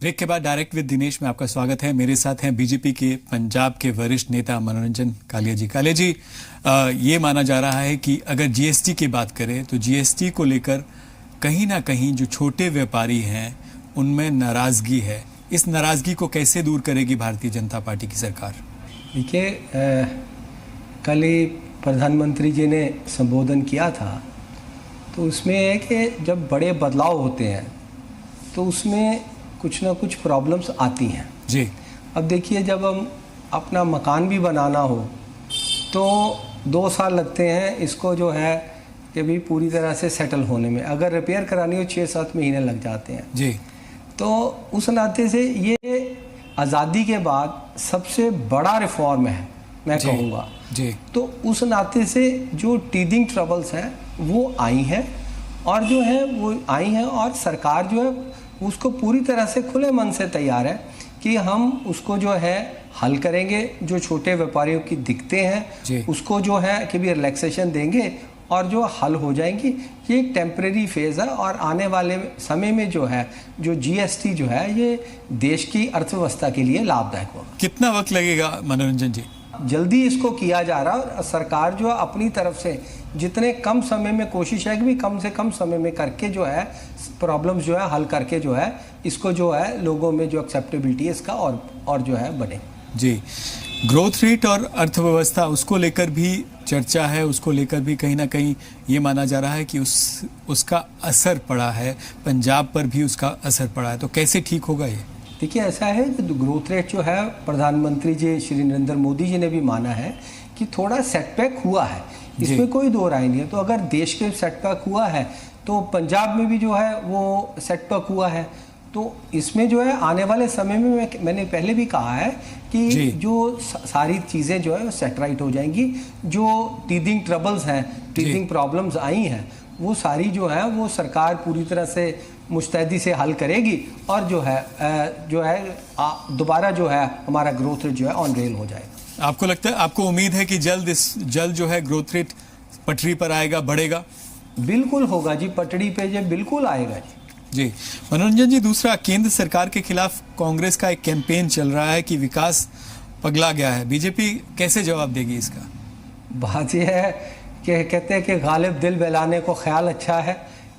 Break के बाद direct with Dinesh में आपका स्वागत है। मेरे साथ हैं बीजेपी के पंजाब के वरिष्ठ नेता मनोरंजन कालिया जी। कालिया जी, ये माना जा रहा है कि अगर जीएसटी की बात करें तो जीएसटी को लेकर कहीं ना कहीं जो छोटे व्यापारी हैं उनमें नाराजगी है। इस नाराजगी को कैसे दूर करेगी भारतीय जनता पार्टी की सरकार? देखिए, कल ही प्रधानमंत्री जी ने संबोधन किया था, तो उसमें है कि जब बड़े बदलाव होते हैं तो उसमें कुछ ना कुछ प्रॉब्लम्स आती हैं जी। अब देखिए, जब हम अपना मकान भी बनाना हो तो 2 साल लगते हैं इसको जो है कि भी पूरी तरह से सेटल होने में। अगर रिपेयर करानी हो 6-7 महीने लग जाते हैं जी। तो उस नाते से ये आज़ादी के बाद सबसे बड़ा रिफॉर्म है, मैं कहूँगा जी। तो उस नाते से जो टीदिंग ट्रबल्स हैं वो आई हैं, और जो है वो आई हैं, और सरकार जो है उसको पूरी तरह से खुले मन से तैयार है कि हम उसको जो है हल करेंगे। जो छोटे व्यापारियों की दिक्कतें हैं उसको जो है कि भी रिलैक्सेशन देंगे और जो हल हो जाएंगी। ये एक टेम्परेरी फेज़ है, और आने वाले समय में जो है जो जीएसटी जो है ये देश की अर्थव्यवस्था के लिए लाभदायक होगा। कितना वक्त लगेगा मनोरंजन जी? जल्दी इसको किया जा रहा है, और सरकार जो है अपनी तरफ से जितने कम समय में कोशिश है कि भी कम से कम समय में करके जो है प्रॉब्लम्स जो है हल करके जो है इसको जो है लोगों में जो एक्सेप्टेबिलिटी है इसका और जो है बने। जी। ग्रोथ रेट और अर्थव्यवस्था उसको लेकर भी चर्चा है, उसको लेकर भी कहीं ना कहीं ये माना जा रहा है कि उसका असर पड़ा है, पंजाब पर भी उसका असर पड़ा है, तो कैसे ठीक होगा ये? देखिए, ऐसा है कि ग्रोथ रेट जो है प्रधानमंत्री जी श्री नरेंद्र मोदी जी ने भी माना है कि थोड़ा सेटबैक हुआ है, इसमें कोई दो राय नहीं है। तो अगर देश के सेटबैक हुआ है तो पंजाब में भी जो है वो सेटबैक हुआ है। तो इसमें जो है आने वाले समय में मैंने पहले भी कहा है कि जो सारी चीज़ें जो है सेट राइट हो जाएंगी। जो टीदिंग ट्रबल्स हैं, टीदिंग प्रॉब्लम्स आई हैं, वो सारी जो है वो सरकार पूरी तरह से मुस्तैदी से हल करेगी, और जो है दोबारा जो है हमारा ग्रोथ रेट जो है ऑन रेल हो जाएगा। आपको लगता है, आपको उम्मीद है कि जल्द जो है ग्रोथ रेट पटरी पर आएगा, बढ़ेगा? बिल्कुल होगा जी, पटड़ी पे जो बिल्कुल आएगा जी। जी। मनोरंजन जी, दूसरा, केंद्र सरकार के खिलाफ कांग्रेस का एक कैंपेन चल रहा है कि विकास पगला गया है। बीजेपी कैसे जवाब देगी इसका? बात यह है कि कहते हैं कि गालिब दिल बहलाने को ख्याल अच्छा है,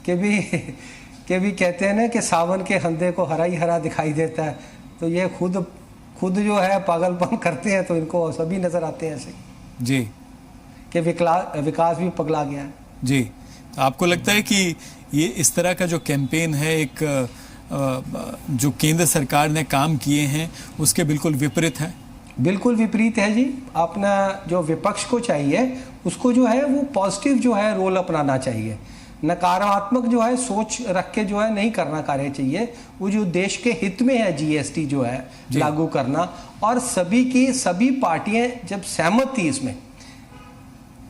कि भी कहते हैं ना कि सावन के हंधे को हरा ही हरा दिखाई देता है। तो ये खुद जो है पागलपन करते हैं, तो इनको सभी नजर आते हैं ऐसे जी कि विकास भी पगला गया है जी। आपको लगता है कि ये इस तरह का जो कैंपेन है, एक जो केंद्र सरकार ने काम किए हैं उसके बिल्कुल विपरीत है? बिल्कुल विपरीत है जी। अपना जो विपक्ष को चाहिए उसको जो है वो पॉजिटिव जो है रोल अपनाना चाहिए, नकारात्मक जो है सोच रख के जो है नहीं करना कार्य चाहिए। वो जो देश के हित में है जीएसटी जो है लागू करना, और सभी पार्टियां जब सहमत थी इसमें,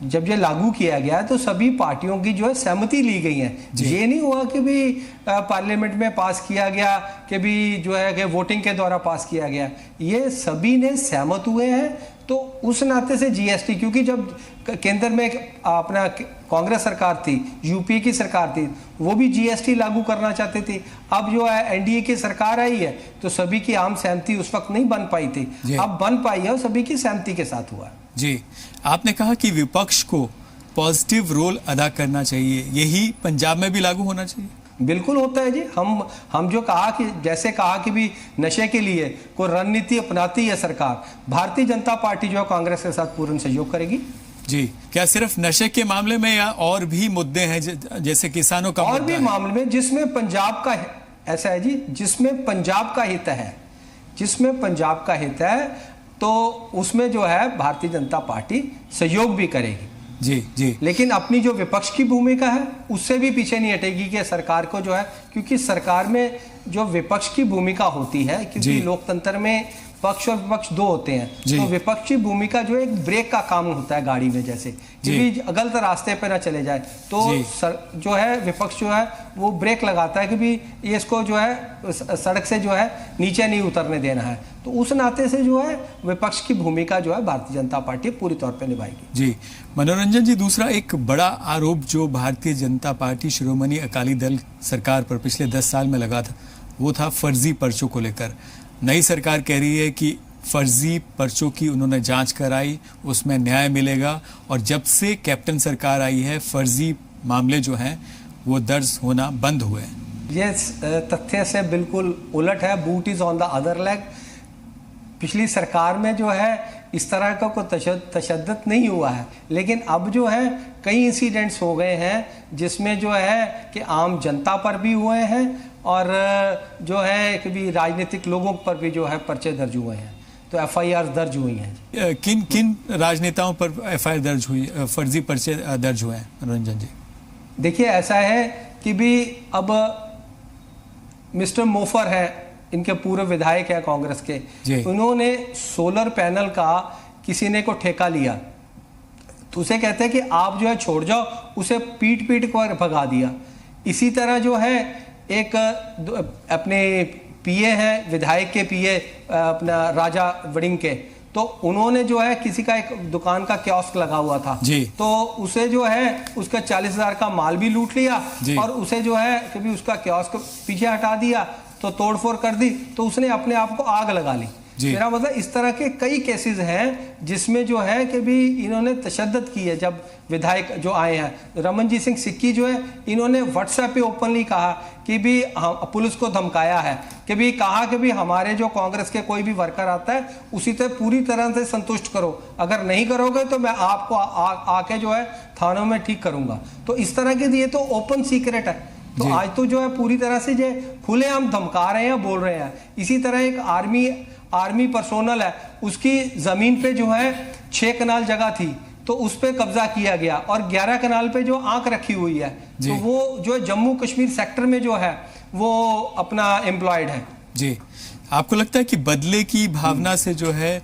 जब ये लागू किया गया तो सभी पार्टियों की जो है सहमति ली गई है। ये नहीं हुआ कि भी पार्लियामेंट में पास किया गया, कि भी जो है कि वोटिंग के द्वारा पास किया गया। ये सभी ने सहमत हुए हैं। तो उस नाते से जीएसटी, क्योंकि जब केंद्र में अपना कांग्रेस सरकार थी, यूपी की सरकार थी, वो भी जीएसटी लागू करना चाहते थे। अब जो है एनडीए की सरकार आई है तो सभी की आम सहमति उस वक्त नहीं बन पाई थी, अब बन पाई है और सभी की सहमति के साथ हुआ है। जी। आपने कहा कि विपक्ष को पॉजिटिव रोल अदा करना चाहिए, यही पंजाब में भी लागू होना चाहिए? बिल्कुल होता है जी। हम जो कहा कि जैसे कहा कि भी नशे के लिए कोई रणनीति अपनाती है सरकार, भारतीय जनता पार्टी जो है कांग्रेस के साथ पूर्ण सहयोग करेगी जी। क्या सिर्फ नशे के मामले में या और भी मुद्दे हैं जैसे किसानों का और भी मामले में जिसमें पंजाब का ऐसा है जी, जिसमें पंजाब का हित है तो उसमें जो है भारतीय जनता पार्टी सहयोग भी करेगी जी। लेकिन अपनी जो विपक्ष की भूमिका है उससे भी पीछे नहीं हटेगी कि सरकार को जो है, क्योंकि सरकार में जो विपक्ष की भूमिका होती है, क्योंकि लोकतंत्र में पक्ष और विपक्ष दो होते हैं, तो विपक्ष की भूमिका जो एक ब्रेक का काम होता है गाड़ी में, जैसे कि गलत रास्ते पे ना चले जाए तो जो है विपक्ष जो है वो ब्रेक लगाता है कि भी ये इसको जो है सड़क से जो है नीचे नहीं उतरने देना है। तो उस नाते से जो है विपक्ष की भूमिका जो है भारतीय जनता पार्टी पूरी तौर पे निभाएगी। जी। मनोरंजन जी, दूसरा एक बड़ा आरोप जो भारतीय जनता पार्टी शिरोमणि अकाली दल सरकार पर पिछले 10 साल में वो था फर्जी पर्चों को लेकर। नई सरकार कह रही है कि फर्जी पर्चों की उन्होंने जांच कराई, उसमें न्याय मिलेगा, और जब से कैप्टन सरकार आई है फर्जी मामले जो हैं वो दर्ज होना बंद हुए हैं। ये तथ्य से बिल्कुल उलट है। Boot is on the other leg. पिछली सरकार में जो है इस तरह का कोई तशद्दुद नहीं हुआ है, लेकिन अब जो है कई इंसिडेंट्स हो गए हैं जिसमें जो है कि आम जनता पर भी हुए हैं और जो है कभी राजनीतिक लोगों पर भी जो है पर्चे दर्ज हुए हैं, तो एफआईआर दर्ज हुई हैं। किन किन राजनेताओं पर एफआईआर दर्ज हुई, फर्जी पर्चे दर्ज हुए हैं मनोरंजन जी? देखिए ऐसा है कि भी अब मिस्टर मोफर है, इनके पूर्व विधायक है कांग्रेस के, उन्होंने सोलर पैनल का किसी ने को ठेका लिया, तो उसे कहते हैं कि आप जो है छोड़ जाओ, उसे पीट पीट कर भगा दिया। इसी तरह जो है एक अपने पीए हैं, विधायक के पीए अपना राजा वड़िंग के, तो उन्होंने जो है किसी का एक दुकान का कियोस्क लगा हुआ था, तो उसे जो है उसका 40,000 का माल भी लूट लिया और उसे जो है कभी उसका कियोस्क पीछे हटा दिया, तो तोड़फोड़ कर दी, तो उसने अपने आप को आग लगा ली। मेरा मतलब इस तरह के कई केसेस हैं जिसमें जो है कि भी इन्होंने तशद्दुद की है। जब विधायक जो आए हैं, रमनजीत सिंह सिक्की जो है, इन्होंने व्हाट्सएप पे ओपनली कहा कि भी पुलिस को धमकाया है, कि भी कहा कि भी हमारे जो कांग्रेस के कोई भी वर्कर आता है उसी से पूरी तरह से संतुष्ट करो, अगर नहीं करोगे तो मैं आपको आके जो है थानों में ठीक करूंगा। तो इस तरह के ये तो ओपन सीक्रेट है। तो आज तो जो है पूरी तरह से जो खुलेआम धमका रहे हैं, बोल रहे हैं। इसी तरह एक आर्मी पर्सोनल है, उसकी जमीन पे जो है 6 कनाल जगह थी, तो उस पे कब्जा किया गया और 11 कनाल पे जो आंख रखी हुई है, तो वो जो जम्मू कश्मीर सेक्टर में जो है वो अपना एम्प्लॉयड है। जी, आपको लगता है कि बदले की भावना से जो है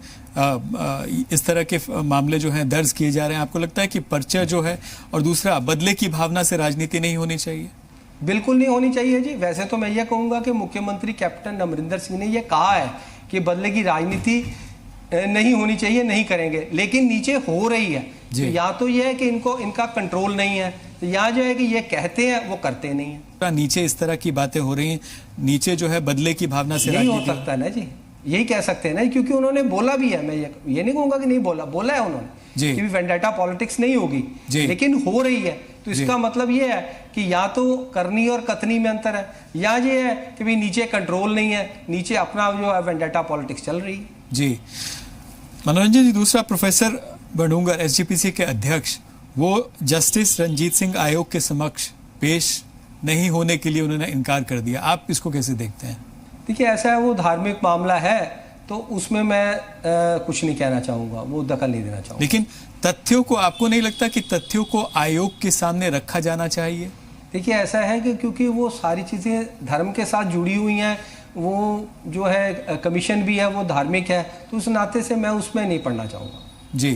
इस तरह के मामले जो हैं दर्ज किए जा रहे हैं? आपको लगता है कि पर्चा जो है, और दूसरा बदले की भावना से राजनीति नहीं होनी चाहिए? बिल्कुल नहीं होनी चाहिए जी। वैसे तो मैं ये कहूंगा कि मुख्यमंत्री कैप्टन अमरिंदर सिंह ने ये कहा है कि बदले की राजनीति नहीं होनी चाहिए, नहीं करेंगे, लेकिन नीचे हो रही है। तो या तो ये है कि इनका कंट्रोल नहीं है, तो यहाँ जो है कि ये कहते हैं वो करते नहीं है। नीचे इस तरह की बातें हो रही हैं, नीचे जो है बदले की भावना से नहीं हो सकता ना जी, यही कह सकते हैं ना, क्योंकि उन्होंने बोला भी है। मैं ये नहीं कहूंगा कि नहीं बोला है उन्होंने कि वेंडेटा पॉलिटिक्स नहीं होगी, लेकिन हो रही है। तो इसका मतलब ये है कि या तो करनी और कतनी में अंतर है, या ये है कि भी नीचे कंट्रोल नहीं है, नीचे अपना जो है वेंडेटा पॉलिटिक्स चल रही है। जी मनोरंजन जी, दूसरा प्रोफेसर बडूंगर एसजीपीसी के अध्यक्ष, वो जस्टिस रंजीत सिंह आयोग के समक्ष पेश नहीं होने के लिए उन्होंने इनकार कर दिया। आप इसको कैसे देखते हैं? देखिए ऐसा है, वो धार्मिक मामला है, तो उसमें मैं कुछ नहीं कहना चाहूंगा, वो दखल नहीं देना चाहूंगा। लेकिन तथ्यों को, आपको नहीं लगता कि तथ्यों को आयोग के सामने रखा जाना चाहिए? देखिए ऐसा है कि क्योंकि वो सारी चीज़ें धर्म के साथ जुड़ी हुई हैं, वो जो है कमीशन भी है वो धार्मिक है, तो उस नाते से मैं उसमें नहीं पढ़ना चाहूँगा। जी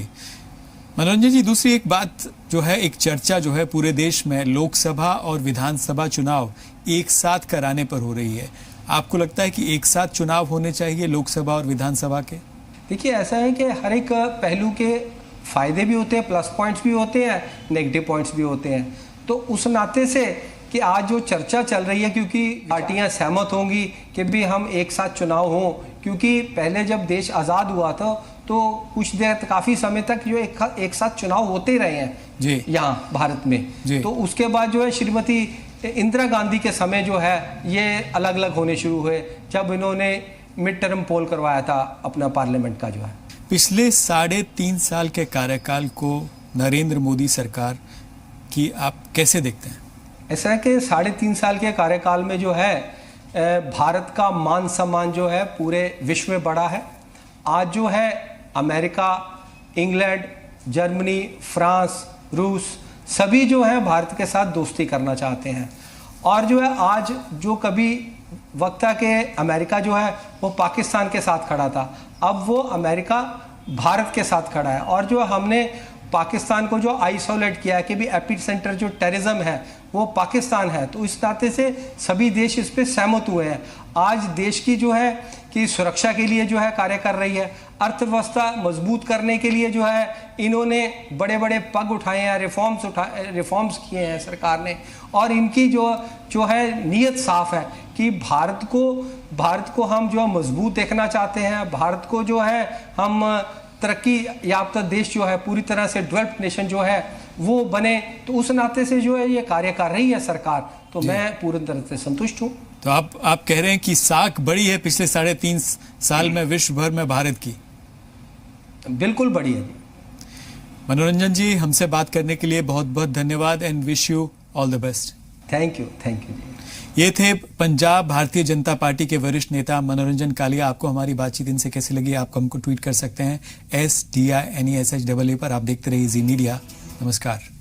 मनोरंजन जी, दूसरी एक बात जो है, एक चर्चा जो है पूरे देश में लोकसभा और विधानसभा चुनाव एक साथ कराने पर हो रही है। आपको लगता है कि एक साथ चुनाव होने चाहिए लोकसभा और विधानसभा के? देखिए ऐसा है कि हर एक पहलू के फायदे भी होते हैं, प्लस पॉइंट्स भी होते हैं, नेगेटिव पॉइंट्स भी होते हैं। तो उस नाते से कि आज जो चर्चा चल रही है, क्योंकि पार्टियां सहमत होंगी कि भी हम एक साथ चुनाव हों, क्योंकि पहले जब देश आज़ाद हुआ था तो कुछ देर काफ़ी समय तक जो एक साथ चुनाव होते रहे हैं यहाँ भारत में। तो उसके बाद जो है श्रीमती इंदिरा गांधी के समय जो है ये अलग अलग होने शुरू हुए, जब इन्होंने मिड टर्म पोल करवाया था अपना पार्लियामेंट का जो है। पिछले 3.5 साल के कार्यकाल को नरेंद्र मोदी सरकार की आप कैसे देखते हैं? ऐसा है कि 3.5 साल के कार्यकाल में जो है भारत का मान सम्मान जो है पूरे विश्व में बढ़ा है। आज जो है अमेरिका, इंग्लैंड, जर्मनी, फ्रांस, रूस सभी जो है भारत के साथ दोस्ती करना चाहते हैं। और जो है आज जो कभी वक्त था कि अमेरिका जो है वो पाकिस्तान के साथ खड़ा था, अब वो अमेरिका भारत के साथ खड़ा है। और जो हमने पाकिस्तान को जो आइसोलेट किया है कि भी एपी सेंटर जो टेररिज्म है वो पाकिस्तान है, तो इस नाते से सभी देश इस पे सहमत हुए हैं। आज देश की जो है कि सुरक्षा के लिए जो है कार्य कर रही है, अर्थव्यवस्था मजबूत करने के लिए जो है इन्होंने बड़े बड़े पग उठाए हैं, रिफॉर्म्स किए हैं सरकार ने। और इनकी जो है नीयत साफ है कि भारत को हम जो है मजबूत देखना चाहते हैं, भारत को जो है हम तरक्की याफ्ता देश जो है, पूरी तरह से डेवलप्ड नेशन जो है वो बने, तो उस नाते से जो है ये कार्य कर रही है सरकार, तो मैं पूरी तरह से संतुष्ट हूँ। तो आप कह रहे हैं कि साख बड़ी है पिछले 3.5 साल में विश्व भर में भारत की? बिल्कुल बड़ी है जी। मनोरंजन जी, हमसे बात करने के लिए बहुत बहुत धन्यवाद and wish you all the best. Thank you जी। ये थे पंजाब भारतीय जनता पार्टी के वरिष्ठ नेता मनोरंजन कालिया। आपको हमारी बातचीत इनसे कैसी लगी, आप हमको ट्वीट कर सकते हैं SDINESHAA पर। आप देखते रहिए जी मीडिया। नमस्कार।